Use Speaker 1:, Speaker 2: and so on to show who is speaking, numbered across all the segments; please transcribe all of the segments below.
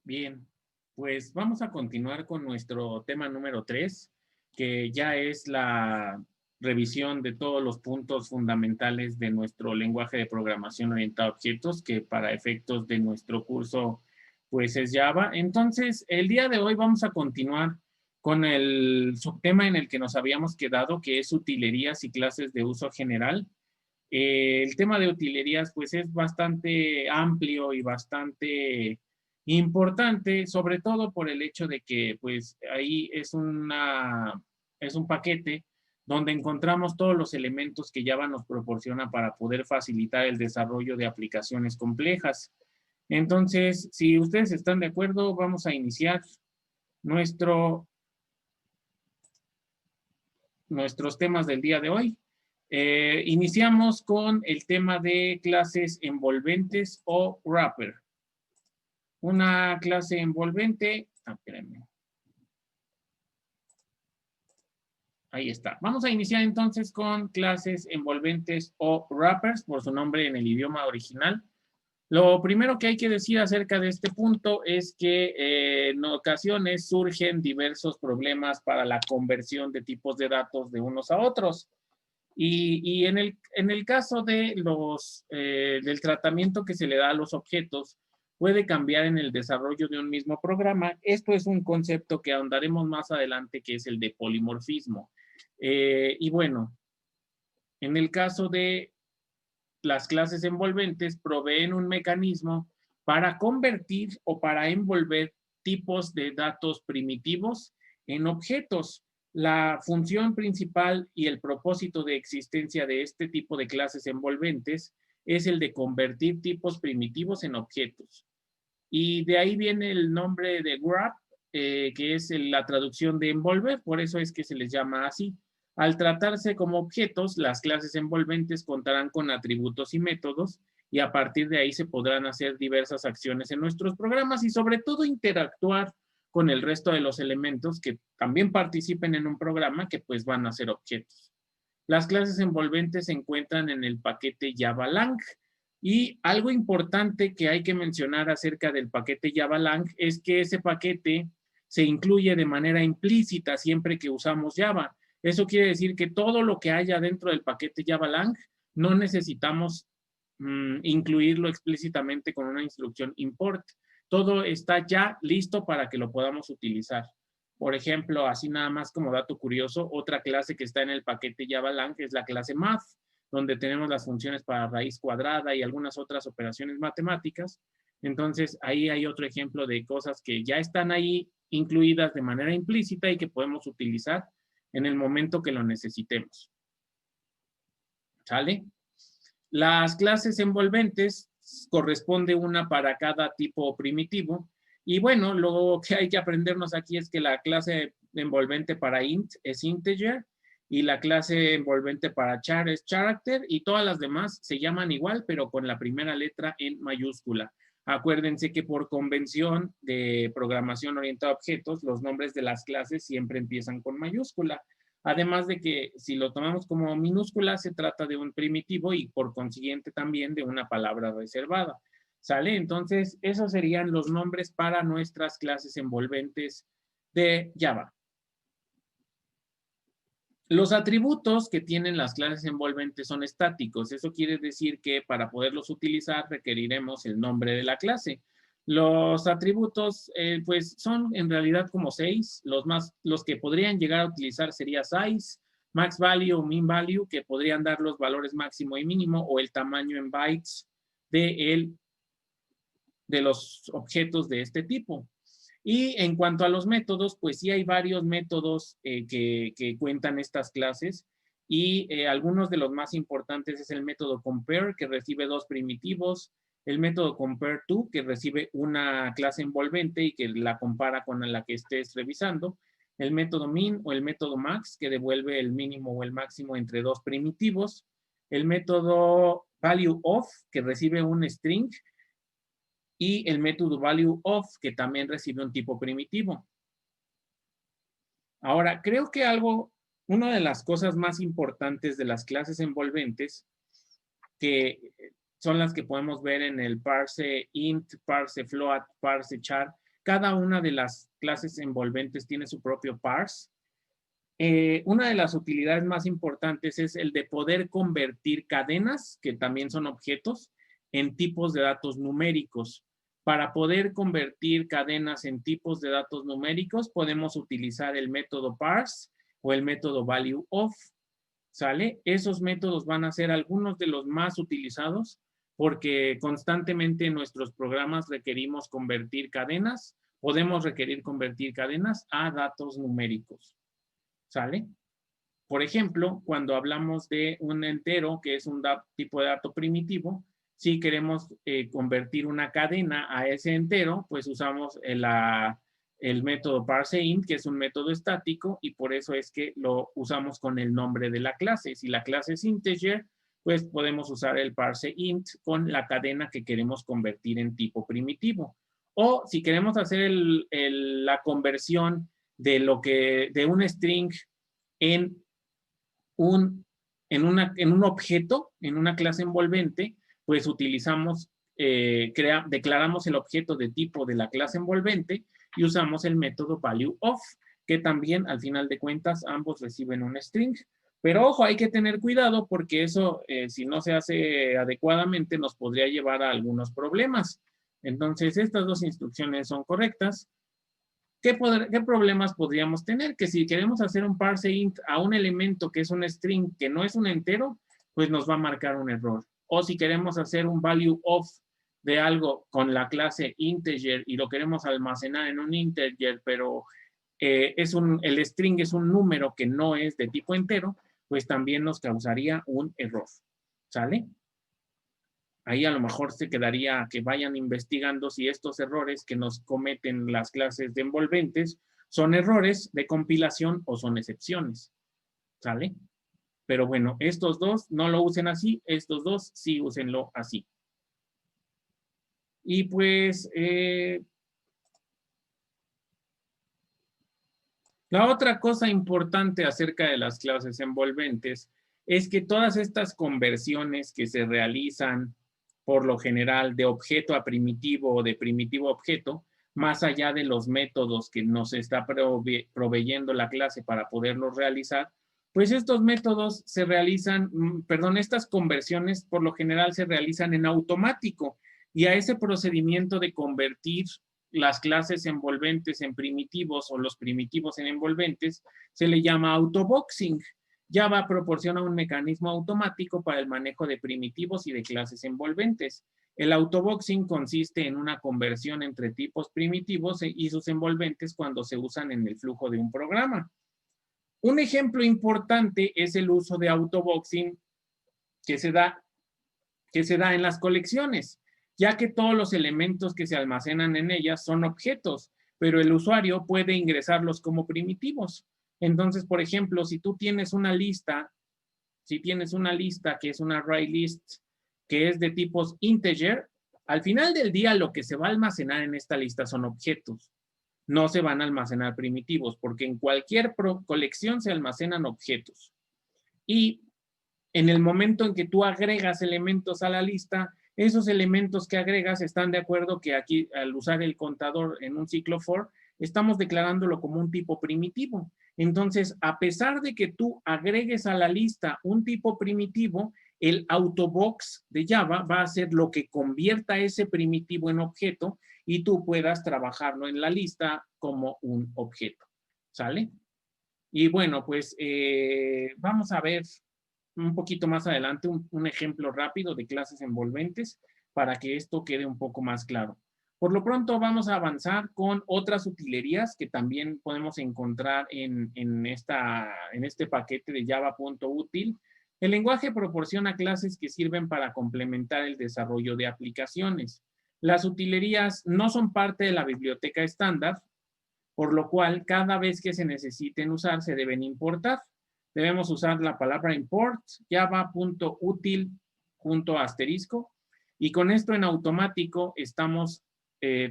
Speaker 1: Bien, pues vamos a continuar con nuestro tema número 3, que ya es la revisión de todos los puntos fundamentales de nuestro lenguaje de programación orientado a objetos, que para efectos de nuestro curso, pues es Java. Entonces, el día de hoy vamos a continuar con el subtema en el que nos habíamos quedado, que es utilerías y clases de uso general. El tema de utilerías, pues es bastante amplio y bastante importante, sobre todo por el hecho de que, pues, ahí es un paquete donde encontramos todos los elementos que Java nos proporciona para poder facilitar el desarrollo de aplicaciones complejas. Entonces, si ustedes están de acuerdo, vamos a iniciar nuestro, nuestros temas del día de hoy. Iniciamos con el tema de clases envolventes o wrapper. Una clase envolvente, espérenme. Ahí está. Vamos a iniciar entonces con clases envolventes o wrappers, por su nombre en el idioma original. Lo primero que hay que decir acerca de este punto es que en ocasiones surgen diversos problemas para la conversión de tipos de datos de unos a otros. Y en el caso de del tratamiento que se le da a los objetos, puede cambiar en el desarrollo de un mismo programa. Esto es un concepto que ahondaremos más adelante, que es el de polimorfismo. Y bueno, en el caso de las clases envolventes, proveen un mecanismo para convertir o para envolver tipos de datos primitivos en objetos. La función principal y el propósito de existencia de este tipo de clases envolventes es el de convertir tipos primitivos en objetos. Y de ahí viene el nombre de wrap, que es la traducción de envolver, por eso es que se les llama así. Al tratarse como objetos, las clases envolventes contarán con atributos y métodos, y a partir de ahí se podrán hacer diversas acciones en nuestros programas y sobre todo interactuar con el resto de los elementos que también participen en un programa, que pues van a ser objetos. Las clases envolventes se encuentran en el paquete JavaLang. Y algo importante que hay que mencionar acerca del paquete JavaLang es que ese paquete se incluye de manera implícita siempre que usamos Java. Eso quiere decir que todo lo que haya dentro del paquete JavaLang no necesitamos incluirlo explícitamente con una instrucción import. Todo está ya listo para que lo podamos utilizar. Por ejemplo, así nada más como dato curioso, otra clase que está en el paquete JavaLang es la clase Math, donde tenemos las funciones para raíz cuadrada y algunas otras operaciones matemáticas. Entonces, ahí hay otro ejemplo de cosas que ya están ahí incluidas de manera implícita y que podemos utilizar en el momento que lo necesitemos. ¿Sale? Las clases envolventes corresponde una para cada tipo primitivo. Y bueno, lo que hay que aprendernos aquí es que la clase envolvente para int es integer y la clase envolvente para char es character y todas las demás se llaman igual, pero con la primera letra en mayúscula. Acuérdense que por convención de programación orientada a objetos, los nombres de las clases siempre empiezan con mayúscula. Además de que si lo tomamos como minúscula, se trata de un primitivo y por consiguiente también de una palabra reservada. ¿Sale? Entonces, esos serían los nombres para nuestras clases envolventes de Java. Los atributos que tienen las clases envolventes son estáticos. Eso quiere decir que para poderlos utilizar requeriremos el nombre de la clase. Los atributos, pues, son en realidad como 6. Los que podrían llegar a utilizar sería size, max value o min value, que podrían dar los valores máximo y mínimo, o el tamaño en bytes de los objetos de este tipo. Y en cuanto a los métodos, pues sí hay varios métodos que cuentan estas clases y algunos de los más importantes es el método compare, que recibe 2 primitivos, el método compare_to, que recibe una clase envolvente y que la compara con la que estés revisando, el método min o el método max, que devuelve el mínimo o el máximo entre 2 primitivos, el método value_of, que recibe un string, y el método value_of, que también recibe un tipo primitivo. Ahora, creo que una de las cosas más importantes de las clases envolventes, que son las que podemos ver en el parse int, parse float, parse char, Cada una de las clases envolventes tiene su propio parse. Una de las utilidades más importantes es el de poder convertir cadenas, que también son objetos, en tipos de datos numéricos. Para poder convertir cadenas en tipos de datos numéricos, podemos utilizar el método parse o el método value of, ¿sale? Esos métodos van a ser algunos de los más utilizados porque constantemente en nuestros programas requerimos convertir cadenas, podemos requerir convertir cadenas a datos numéricos, ¿sale? Por ejemplo, cuando hablamos de un entero, que es un tipo de dato primitivo, si queremos convertir una cadena a ese entero, pues usamos el método parseInt, que es un método estático, y por eso es que lo usamos con el nombre de la clase. Si la clase es integer, pues podemos usar el parseInt con la cadena que queremos convertir en tipo primitivo. O si queremos hacer la conversión de un string en un objeto, en una clase envolvente, pues utilizamos, declaramos el objeto de tipo de la clase envolvente y usamos el método valueOf, que también al final de cuentas ambos reciben un string. Pero ojo, hay que tener cuidado porque eso, si no se hace adecuadamente, nos podría llevar a algunos problemas. Entonces, estas dos instrucciones son correctas. ¿Qué problemas podríamos tener? Que si queremos hacer un parseInt a un elemento que es un string que no es un entero, pues nos va a marcar un error. O si queremos hacer un valueOf de algo con la clase integer y lo queremos almacenar en un integer, pero el string es un número que no es de tipo entero, pues también nos causaría un error. ¿Sale? Ahí a lo mejor se quedaría que vayan investigando si estos errores que nos cometen las clases de envolventes son errores de compilación o son excepciones. ¿Sale? Pero bueno, estos dos no lo usen así, estos dos sí úsenlo así. Y pues la otra cosa importante acerca de las clases envolventes es que todas estas conversiones que se realizan por lo general de objeto a primitivo o de primitivo a objeto, más allá de los métodos que nos está proveyendo la clase para poderlos realizar, pues estos métodos se realizan, estas conversiones por lo general se realizan en automático y a ese procedimiento de convertir las clases envolventes en primitivos o los primitivos en envolventes se le llama autoboxing. Java proporciona un mecanismo automático para el manejo de primitivos y de clases envolventes. El autoboxing consiste en una conversión entre tipos primitivos y sus envolventes cuando se usan en el flujo de un programa. Un ejemplo importante es el uso de autoboxing que se da en las colecciones, ya que todos los elementos que se almacenan en ellas son objetos, pero el usuario puede ingresarlos como primitivos. Entonces, por ejemplo, si tú tienes una lista, que es una array list, que es de tipos integer, al final del día lo que se va a almacenar en esta lista son objetos. No se van a almacenar primitivos, porque en cualquier colección se almacenan objetos. Y en el momento en que tú agregas elementos a la lista, esos elementos que agregas están de acuerdo que aquí, al usar el contador en un ciclo for, estamos declarándolo como un tipo primitivo. Entonces, a pesar de que tú agregues a la lista un tipo primitivo, el autobox de Java va a hacer lo que convierta ese primitivo en objeto y tú puedas trabajarlo en la lista como un objeto. ¿Sale? Y bueno, pues vamos a ver un poquito más adelante un ejemplo rápido de clases envolventes para que esto quede un poco más claro. Por lo pronto vamos a avanzar con otras utilerías que también podemos encontrar en este paquete de java.util. El lenguaje proporciona clases que sirven para complementar el desarrollo de aplicaciones. Las utilerías no son parte de la biblioteca estándar, por lo cual cada vez que se necesiten usar se deben importar. Debemos usar la palabra import, java.util, y con esto en automático estamos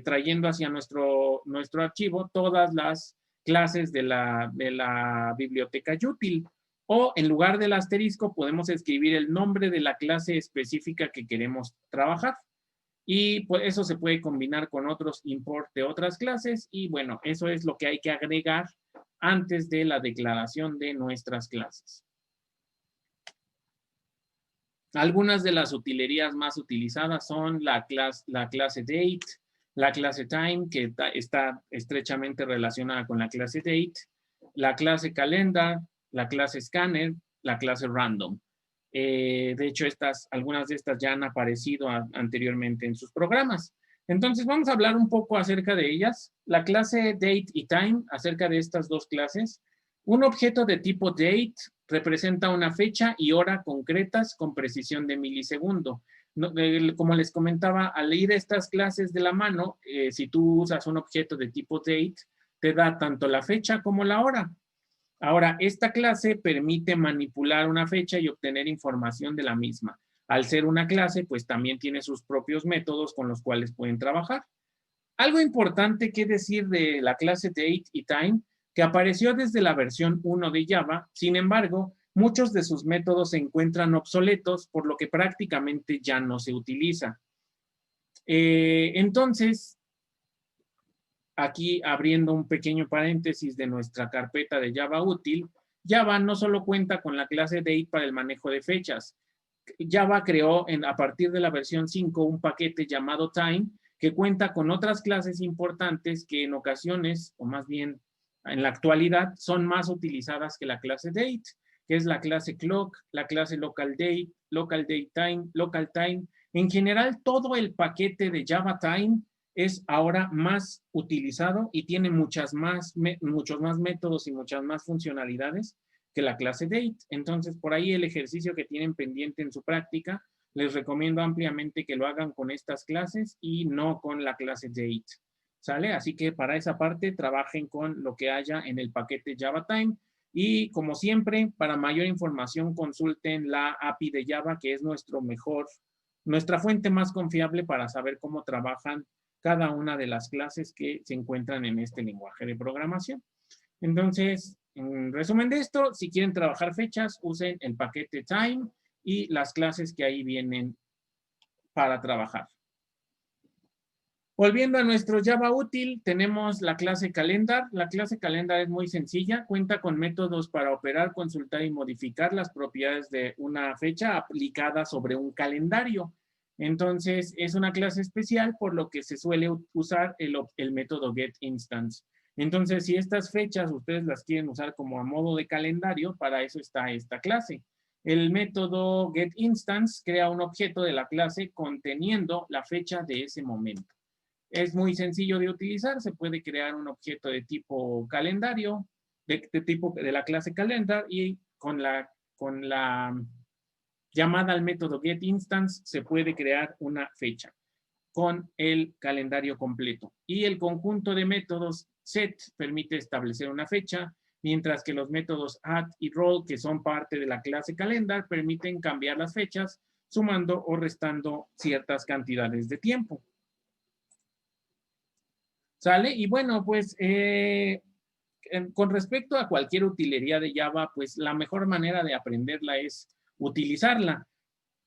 Speaker 1: trayendo hacia nuestro archivo todas las clases de la biblioteca util. O en lugar del asterisco podemos escribir el nombre de la clase específica que queremos trabajar. y pues eso se puede combinar con otros import de otras clases y bueno, eso es lo que hay que agregar antes de la declaración de nuestras clases. Algunas de las utilerías más utilizadas son la clase date, la clase time, que está estrechamente relacionada con la clase date, la clase calendar, la clase scanner, la clase random. De hecho, algunas de estas ya han aparecido anteriormente en sus programas. Entonces, vamos a hablar un poco acerca de ellas. La clase date y time, acerca de estas dos clases. Un objeto de tipo date representa una fecha y hora concretas con precisión de milisegundo. Como les comentaba, al ir estas clases de la mano, si tú usas un objeto de tipo date, te da tanto la fecha como la hora. Ahora, esta clase permite manipular una fecha y obtener información de la misma. Al ser una clase, pues también tiene sus propios métodos con los cuales pueden trabajar. Algo importante que decir de la clase date y time, que apareció desde la versión 1 de Java, sin embargo, muchos de sus métodos se encuentran obsoletos, por lo que prácticamente ya no se utiliza. Entonces, aquí abriendo un pequeño paréntesis de nuestra carpeta de Java útil, Java no solo cuenta con la clase date para el manejo de fechas. Java creó a partir de la versión 5 un paquete llamado time que cuenta con otras clases importantes que en ocasiones, o más bien en la actualidad, son más utilizadas que la clase date, que es la clase clock, la clase local date time, local time. En general, todo el paquete de Java time es ahora más utilizado y tiene muchos más métodos y muchas más funcionalidades que la clase date. Entonces, por ahí el ejercicio que tienen pendiente en su práctica, les recomiendo ampliamente que lo hagan con estas clases y no con la clase date. ¿Sale? Así que para esa parte trabajen con lo que haya en el paquete Java Time. Y como siempre, para mayor información consulten la API de Java, que es nuestra fuente más confiable para saber cómo trabajan cada una de las clases que se encuentran en este lenguaje de programación. Entonces, en resumen de esto, si quieren trabajar fechas, usen el paquete time y las clases que ahí vienen para trabajar. Volviendo a nuestro Java útil, tenemos la clase calendar. La clase calendar es muy sencilla, cuenta con métodos para operar, consultar y modificar las propiedades de una fecha aplicada sobre un calendario. Entonces, es una clase especial, por lo que se suele usar el método getInstance. Entonces, si estas fechas ustedes las quieren usar como a modo de calendario, para eso está esta clase. El método getInstance crea un objeto de la clase conteniendo la fecha de ese momento. Es muy sencillo de utilizar, se puede crear un objeto de tipo calendario, de la clase calendar, y con la llamada al método getInstance se puede crear una fecha con el calendario completo. Y el conjunto de métodos set permite establecer una fecha, mientras que los métodos add y roll, que son parte de la clase calendar, permiten cambiar las fechas sumando o restando ciertas cantidades de tiempo. ¿Sale? Y bueno, pues con respecto a cualquier utilería de Java, pues la mejor manera de aprenderla es utilizarla.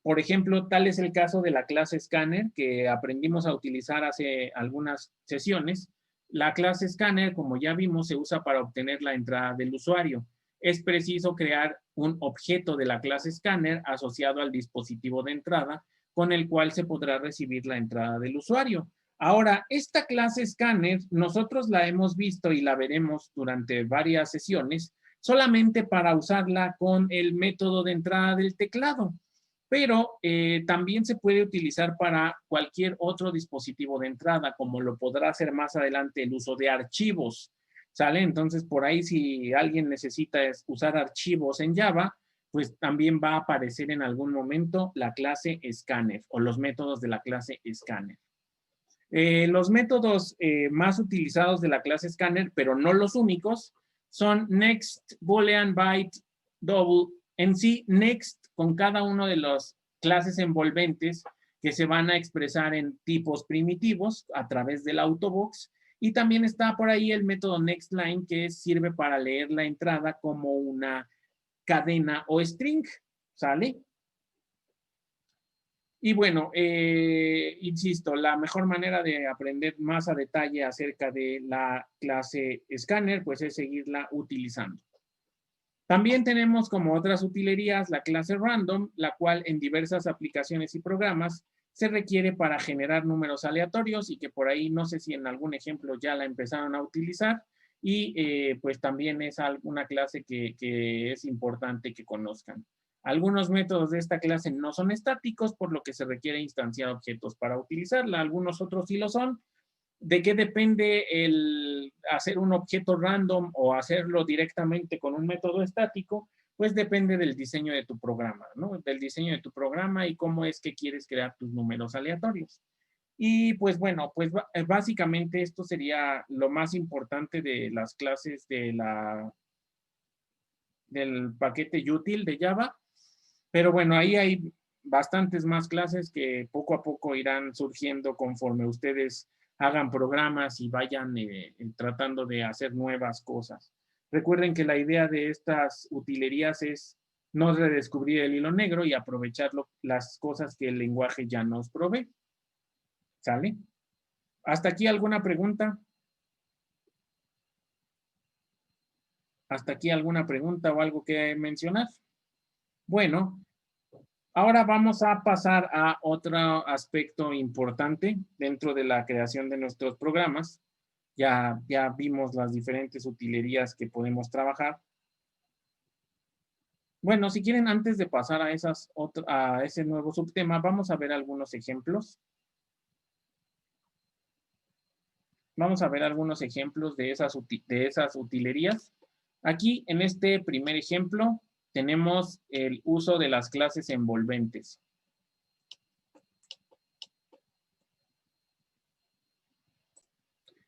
Speaker 1: Por ejemplo, tal es el caso de la clase Scanner que aprendimos a utilizar hace algunas sesiones. La clase Scanner, como ya vimos, se usa para obtener la entrada del usuario. Es preciso crear un objeto de la clase Scanner asociado al dispositivo de entrada, con el cual se podrá recibir la entrada del usuario. Ahora, esta clase Scanner, nosotros la hemos visto y la veremos durante varias sesiones, solamente para usarla con el método de entrada del teclado. Pero también se puede utilizar para cualquier otro dispositivo de entrada, como lo podrá hacer más adelante el uso de archivos, ¿sale? Entonces, por ahí si alguien necesita usar archivos en Java, pues también va a aparecer en algún momento la clase Scanner o los métodos de la clase Scanner. Los métodos más utilizados de la clase Scanner, pero no los únicos, son next, boolean, byte, double. En sí, next con cada uno de las clases envolventes que se van a expresar en tipos primitivos a través del autobox. Y también está por ahí el método nextLine, que sirve para leer la entrada como una cadena o string, ¿sale? Y bueno, insisto, la mejor manera de aprender más a detalle acerca de la clase Scanner, pues es seguirla utilizando. También tenemos como otras utilerías la clase Random, la cual en diversas aplicaciones y programas se requiere para generar números aleatorios y que por ahí no sé si en algún ejemplo ya la empezaron a utilizar y pues también es una clase que es importante que conozcan. Algunos métodos de esta clase no son estáticos, por lo que se requiere instanciar objetos para utilizarla. Algunos otros sí lo son. ¿De qué depende el hacer un objeto random o hacerlo directamente con un método estático? Pues depende del diseño de tu programa, ¿no? Del diseño de tu programa y cómo es que quieres crear tus números aleatorios. Y pues bueno, pues básicamente esto sería lo más importante de las clases del paquete util de Java. Pero bueno, ahí hay bastantes más clases que poco a poco irán surgiendo conforme ustedes hagan programas y vayan tratando de hacer nuevas cosas. Recuerden que la idea de estas utilerías es no redescubrir el hilo negro y aprovechar las cosas que el lenguaje ya nos provee. ¿Sale? ¿Hasta aquí alguna pregunta? ¿Hasta aquí alguna pregunta o algo que mencionar? Bueno, ahora vamos a pasar a otro aspecto importante dentro de la creación de nuestros programas. Ya vimos las diferentes utilerías que podemos trabajar. Bueno, si quieren, antes de pasar a ese nuevo subtema, vamos a ver algunos ejemplos. Vamos a ver algunos ejemplos de esas utilerías. Aquí, en este primer ejemplo, tenemos el uso de las clases envolventes.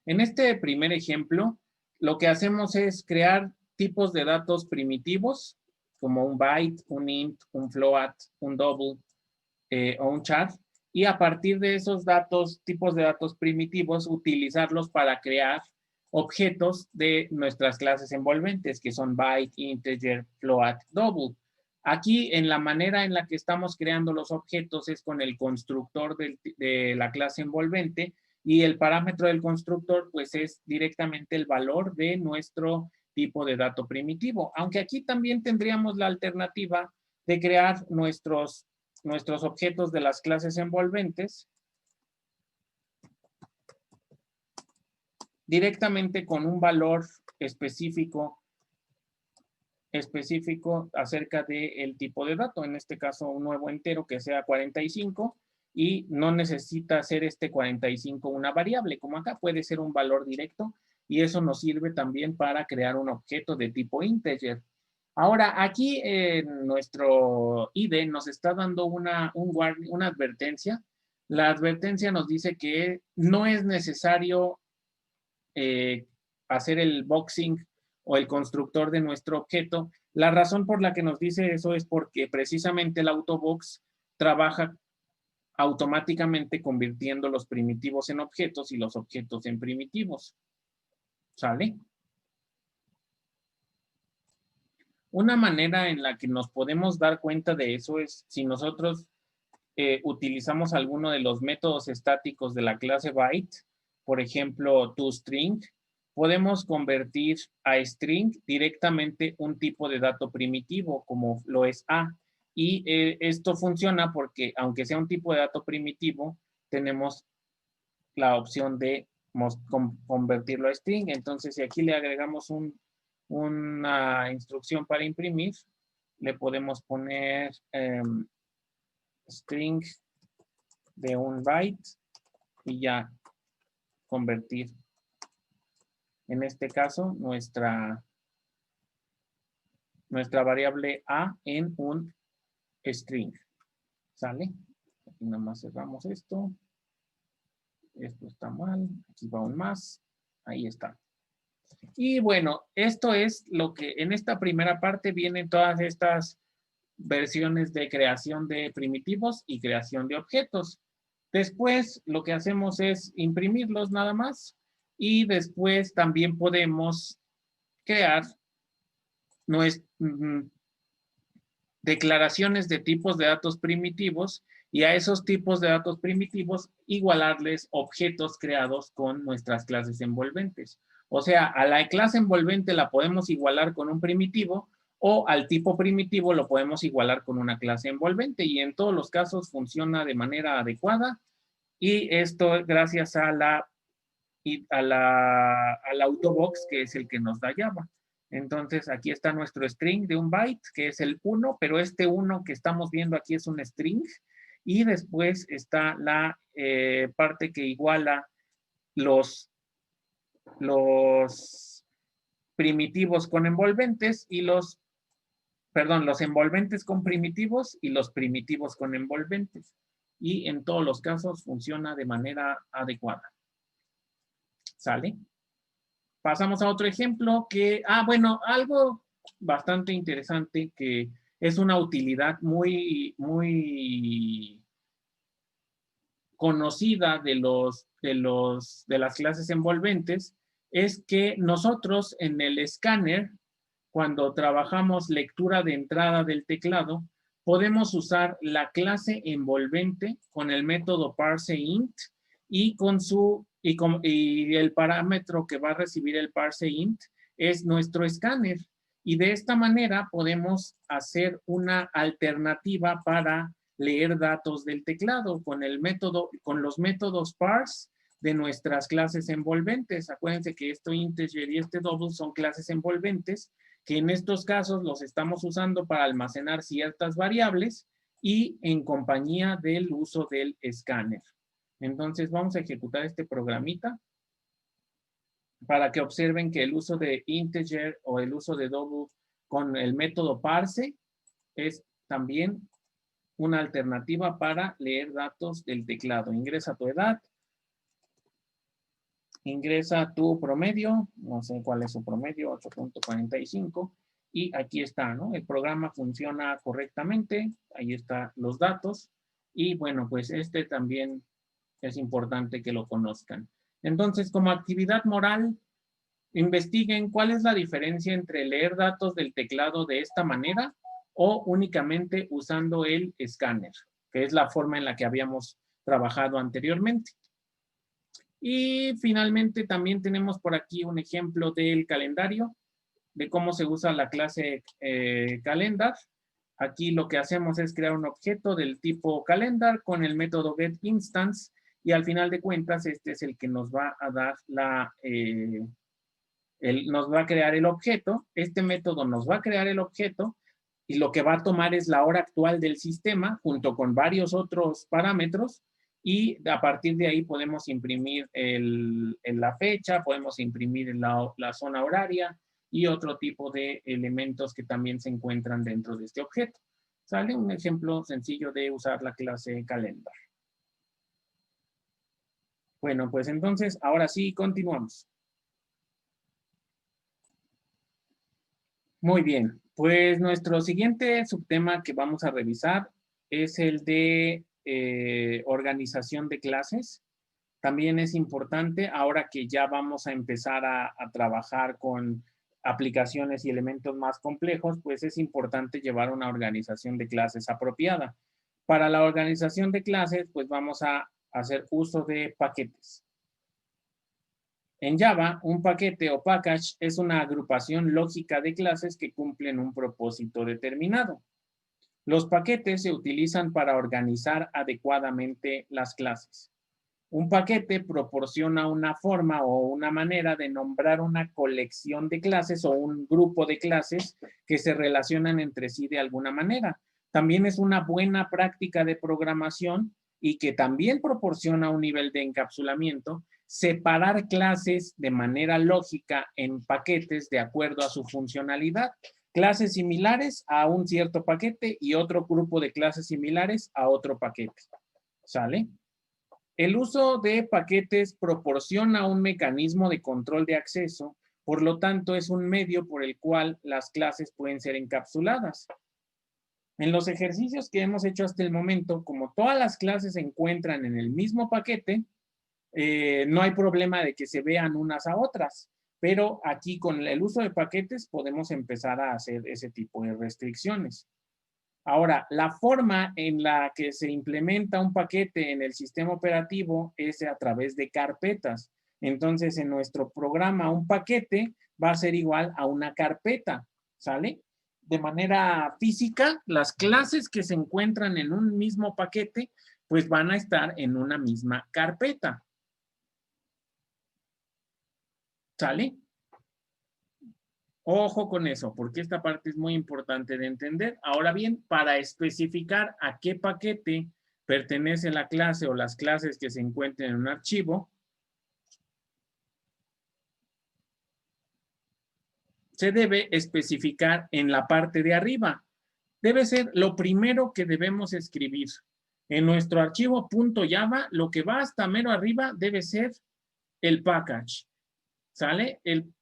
Speaker 1: En este primer ejemplo, lo que hacemos es crear tipos de datos primitivos, como un byte, un int, un float, un double o un char, y a partir de esos datos, tipos de datos primitivos, utilizarlos para crear objetos de nuestras clases envolventes, que son byte, integer, float, double. Aquí, en la manera en la que estamos creando los objetos es con el constructor de la clase envolvente, y el parámetro del constructor pues es directamente el valor de nuestro tipo de dato primitivo. Aunque aquí también tendríamos la alternativa de crear nuestros objetos de las clases envolventes directamente con un valor específico acerca del tipo de dato, en este caso un nuevo entero que sea 45 y no necesita ser este 45 una variable, como acá puede ser un valor directo y eso nos sirve también para crear un objeto de tipo integer. Ahora, aquí nuestro IDE nos está dando una advertencia. La advertencia nos dice que no es necesario hacer el boxing o el constructor de nuestro objeto. La razón por la que nos dice eso es porque precisamente el autobox trabaja automáticamente convirtiendo los primitivos en objetos y los objetos en primitivos. ¿Sale? Una manera en la que nos podemos dar cuenta de eso es si nosotros utilizamos alguno de los métodos estáticos de la clase byte, por ejemplo, toString, podemos convertir a string directamente un tipo de dato primitivo, como lo es A. Y esto funciona porque, aunque sea un tipo de dato primitivo, tenemos la opción de convertirlo a string. Entonces, si aquí le agregamos una instrucción para imprimir, le podemos poner string de un byte y ya convertir, en este caso, nuestra variable A en un string. ¿Sale? Aquí nada más cerramos esto. Esto está mal. Aquí va un más. Ahí está. Y bueno, esto es lo que en esta primera parte vienen todas estas versiones de creación de primitivos y creación de objetos. Después lo que hacemos es imprimirlos nada más y después también podemos crear declaraciones de tipos de datos primitivos y a esos tipos de datos primitivos igualarles objetos creados con nuestras clases envolventes. O sea, a la clase envolvente la podemos igualar con un primitivo o al tipo primitivo lo podemos igualar con una clase envolvente y en todos los casos funciona de manera adecuada y esto gracias al autobox que es el que nos da Java. Entonces, aquí está nuestro string de un byte, que es el 1, pero este 1 que estamos viendo aquí es un string. Y después está la parte que iguala los primitivos con envolventes y los envolventes con primitivos y los primitivos con envolventes. Y en todos los casos funciona de manera adecuada. ¿Sale? Pasamos a otro ejemplo que, bueno, algo bastante interesante que es una utilidad muy conocida de las clases envolventes, es que nosotros en el escáner, cuando trabajamos lectura de entrada del teclado, podemos usar la clase envolvente con el método parseInt y el parámetro que va a recibir el parseInt es nuestro escáner. Y de esta manera podemos hacer una alternativa para leer datos del teclado con los métodos parse de nuestras clases envolventes. Acuérdense que esto integer y este double son clases envolventes que en estos casos los estamos usando para almacenar ciertas variables y en compañía del uso del escáner. Entonces vamos a ejecutar este programita para que observen que el uso de integer o el uso de double con el método parse es también una alternativa para leer datos del teclado. Ingresa tu edad, ingresa tu promedio, no sé cuál es su promedio, 8.45, y aquí está, ¿no? El programa funciona correctamente, ahí están los datos, y bueno, pues este también es importante que lo conozcan. Entonces, como actividad moral, investiguen cuál es la diferencia entre leer datos del teclado de esta manera o únicamente usando el escáner, que es la forma en la que habíamos trabajado anteriormente. Y finalmente también tenemos por aquí un ejemplo del calendario, de cómo se usa la clase calendar. Aquí lo que hacemos es crear un objeto del tipo calendar con el método getInstance y al final de cuentas este es el que nos va a dar nos va a crear el objeto. Este método nos va a crear el objeto y lo que va a tomar es la hora actual del sistema junto con varios otros parámetros y a partir de ahí podemos imprimir la fecha, podemos imprimir la zona horaria y otro tipo de elementos que también se encuentran dentro de este objeto. ¿Sale? Un ejemplo sencillo de usar la clase calendar. Bueno, pues entonces, ahora sí, continuamos. Muy bien, pues nuestro siguiente subtema que vamos a revisar es el de organización de clases. También es importante, ahora que ya vamos a empezar a trabajar con aplicaciones y elementos más complejos, pues es importante llevar una organización de clases apropiada. Para la organización de clases, pues vamos a hacer uso de paquetes. En Java, un paquete o package es una agrupación lógica de clases que cumplen un propósito determinado. Los paquetes se utilizan para organizar adecuadamente las clases. Un paquete proporciona una forma o una manera de nombrar una colección de clases o un grupo de clases que se relacionan entre sí de alguna manera. También es una buena práctica de programación y que también proporciona un nivel de encapsulamiento, separar clases de manera lógica en paquetes de acuerdo a su funcionalidad. Clases similares a un cierto paquete y otro grupo de clases similares a otro paquete. ¿Sale? El uso de paquetes proporciona un mecanismo de control de acceso, por lo tanto es un medio por el cual las clases pueden ser encapsuladas. En los ejercicios que hemos hecho hasta el momento, como todas las clases se encuentran en el mismo paquete, no hay problema de que se vean unas a otras, pero aquí con el uso de paquetes podemos empezar a hacer ese tipo de restricciones. Ahora, la forma en la que se implementa un paquete en el sistema operativo es a través de carpetas. Entonces, en nuestro programa, un paquete va a ser igual a una carpeta, ¿sale? De manera física, las clases que se encuentran en un mismo paquete, pues van a estar en una misma carpeta. ¿Sale? Ojo con eso, porque esta parte es muy importante de entender. Ahora bien, para especificar a qué paquete pertenece la clase o las clases que se encuentren en un archivo, se debe especificar en la parte de arriba. Debe ser lo primero que debemos escribir. En nuestro archivo .java, lo que va hasta mero arriba debe ser el package. ¿Sale?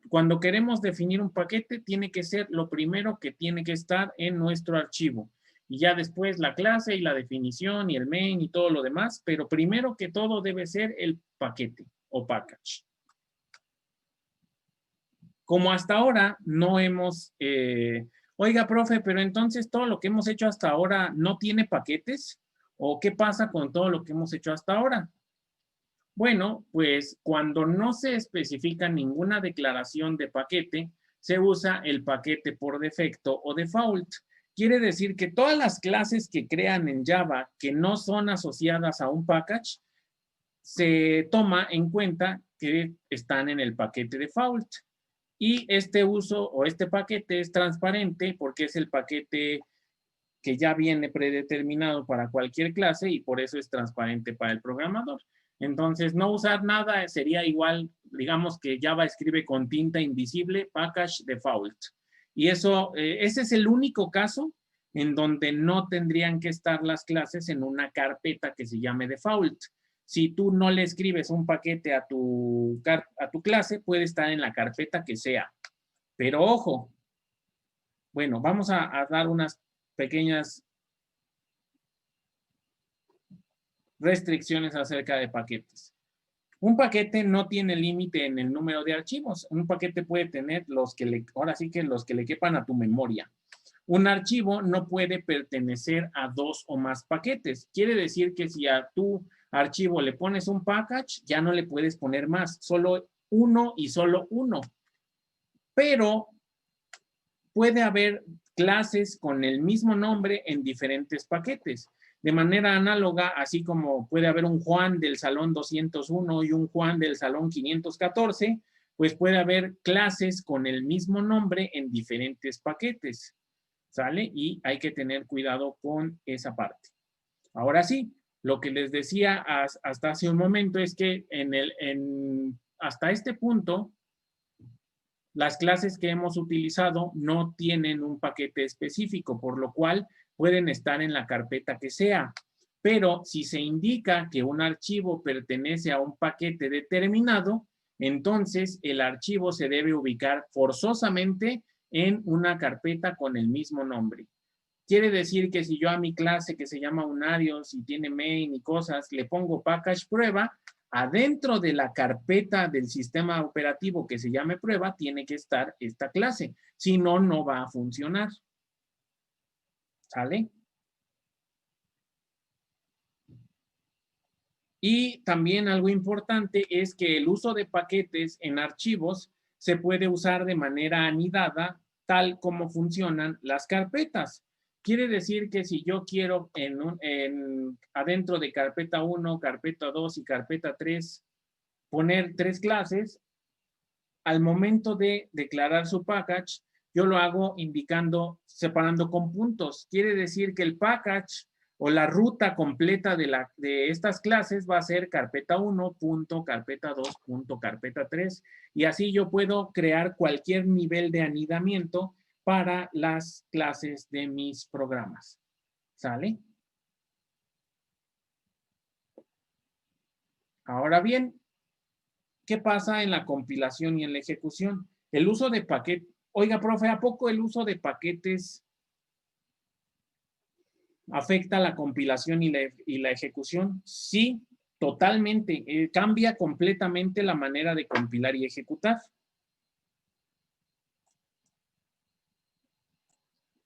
Speaker 1: Cuando queremos definir un paquete, tiene que ser lo primero que tiene que estar en nuestro archivo. Y ya después la clase y la definición y el main y todo lo demás, pero primero que todo debe ser el paquete o package. Como hasta ahora no hemos, oiga, profe, pero entonces todo lo que hemos hecho hasta ahora no tiene paquetes, ¿o qué pasa con todo lo que hemos hecho hasta ahora? Bueno, pues cuando no se especifica ninguna declaración de paquete, se usa el paquete por defecto o default. Quiere decir que todas las clases que crean en Java que no son asociadas a un package, se toma en cuenta que están en el paquete default. Y este uso o este paquete es transparente porque es el paquete que ya viene predeterminado para cualquier clase y por eso es transparente para el programador. Entonces, no usar nada sería igual, digamos que Java escribe con tinta invisible, package default. Y eso, ese es el único caso en donde no tendrían que estar las clases en una carpeta que se llame default. Si tú no le escribes un paquete a tu clase, puede estar en la carpeta que sea. Pero ojo, bueno, vamos a dar unas pequeñas restricciones acerca de paquetes. Un paquete no tiene límite en el número de archivos. Un paquete puede tener los que le, ahora sí que los que le quepan a tu memoria. Un archivo no puede pertenecer a dos o más paquetes. Quiere decir que si a tu archivo le pones un package, ya no le puedes poner más, solo uno y solo uno. Pero puede haber clases con el mismo nombre en diferentes paquetes. De manera análoga, así como puede haber un Juan del salón 201 y un Juan del salón 514, pues puede haber clases con el mismo nombre en diferentes paquetes, ¿sale? Y hay que tener cuidado con esa parte. Ahora sí, lo que les decía hasta hace un momento es que hasta este punto, las clases que hemos utilizado no tienen un paquete específico, por lo cual pueden estar en la carpeta que sea. Pero si se indica que un archivo pertenece a un paquete determinado, entonces el archivo se debe ubicar forzosamente en una carpeta con el mismo nombre. Quiere decir que si yo a mi clase que se llama Unarios y tiene main y cosas, le pongo package prueba, adentro de la carpeta del sistema operativo que se llame prueba, tiene que estar esta clase. Si no, no va a funcionar. ¿Sale? Y también algo importante es que el uso de paquetes en archivos se puede usar de manera anidada, tal como funcionan las carpetas. Quiere decir que si yo quiero adentro de carpeta 1, carpeta 2 y carpeta 3 poner 3 clases, al momento de declarar su package, yo lo hago separando con puntos. Quiere decir que el package o la ruta completa de estas clases va a ser carpeta 1, punto, carpeta 2, punto, carpeta 3. Y así yo puedo crear cualquier nivel de anidamiento para las clases de mis programas. ¿Sale? Ahora bien, ¿qué pasa en la compilación y en la ejecución? El uso de paquetes. Oiga, profe, ¿a poco el uso de paquetes afecta la compilación y la ejecución? Sí, totalmente. Cambia completamente la manera de compilar y ejecutar.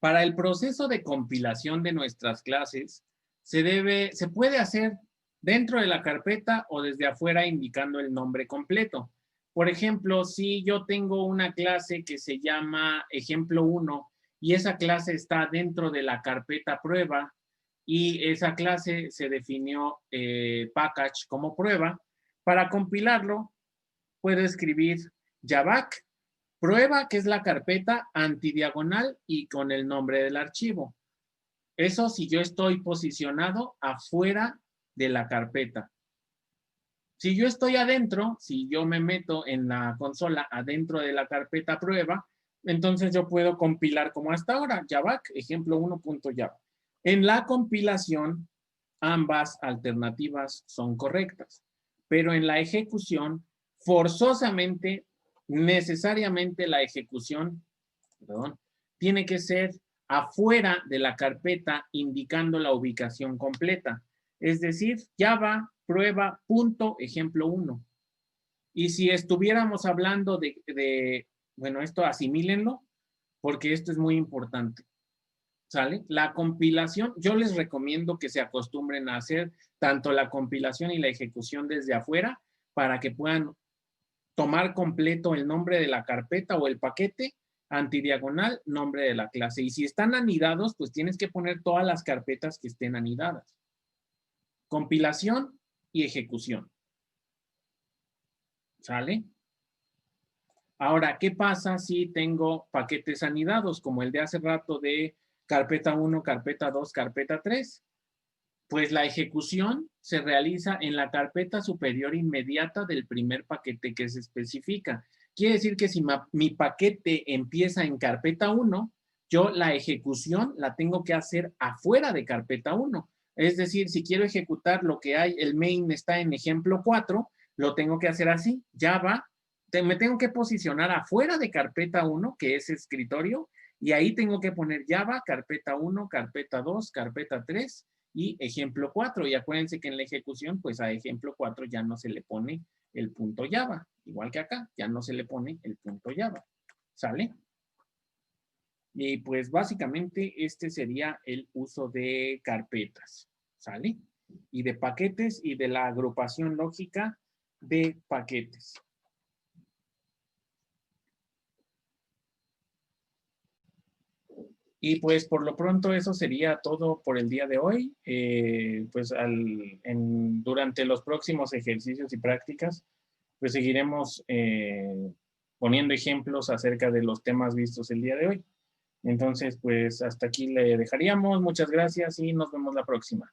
Speaker 1: Para el proceso de compilación de nuestras clases, se puede hacer dentro de la carpeta o desde afuera indicando el nombre completo. Por ejemplo, si yo tengo una clase que se llama ejemplo 1 y esa clase está dentro de la carpeta prueba y esa clase se definió package como prueba, para compilarlo puedo escribir javac prueba, que es la carpeta antidiagonal y con el nombre del archivo. Eso si yo estoy posicionado afuera de la carpeta. Si yo estoy adentro, si yo me meto en la consola adentro de la carpeta prueba, entonces yo puedo compilar como hasta ahora, javac, ejemplo 1.java. En la compilación, ambas alternativas son correctas, pero en la ejecución, forzosamente, necesariamente la ejecución, tiene que ser afuera de la carpeta indicando la ubicación completa. Es decir, Java prueba punto ejemplo 1. Y si estuviéramos hablando bueno, esto asimílenlo, porque esto es muy importante. ¿Sale? La compilación, yo les recomiendo que se acostumbren a hacer tanto la compilación y la ejecución desde afuera para que puedan tomar completo el nombre de la carpeta o el paquete, antidiagonal, nombre de la clase. Y si están anidados, pues tienes que poner todas las carpetas que estén anidadas. Compilación y ejecución. ¿Sale? Ahora, ¿qué pasa si tengo paquetes anidados, como el de hace rato de carpeta 1, carpeta 2, carpeta 3? Pues la ejecución se realiza en la carpeta superior inmediata del primer paquete que se especifica. Quiere decir que si mi paquete empieza en carpeta 1, yo la ejecución la tengo que hacer afuera de carpeta 1. Es decir, si quiero ejecutar lo que hay, el main está en ejemplo 4, lo tengo que hacer así, Java, me tengo que posicionar afuera de carpeta 1, que es escritorio, y ahí tengo que poner Java, carpeta 1, carpeta 2, carpeta 3 y ejemplo 4. Y acuérdense que en la ejecución, pues a ejemplo 4 ya no se le pone el punto Java. Igual que acá, ya no se le pone el punto Java. ¿Sale? Y pues básicamente este sería el uso de carpetas. ¿Sale? Y de paquetes y de la agrupación lógica de paquetes. Y pues por lo pronto eso sería todo por el día de hoy. Pues durante los próximos ejercicios y prácticas, pues seguiremos poniendo ejemplos acerca de los temas vistos el día de hoy. Entonces, pues hasta aquí le dejaríamos. Muchas gracias y nos vemos la próxima.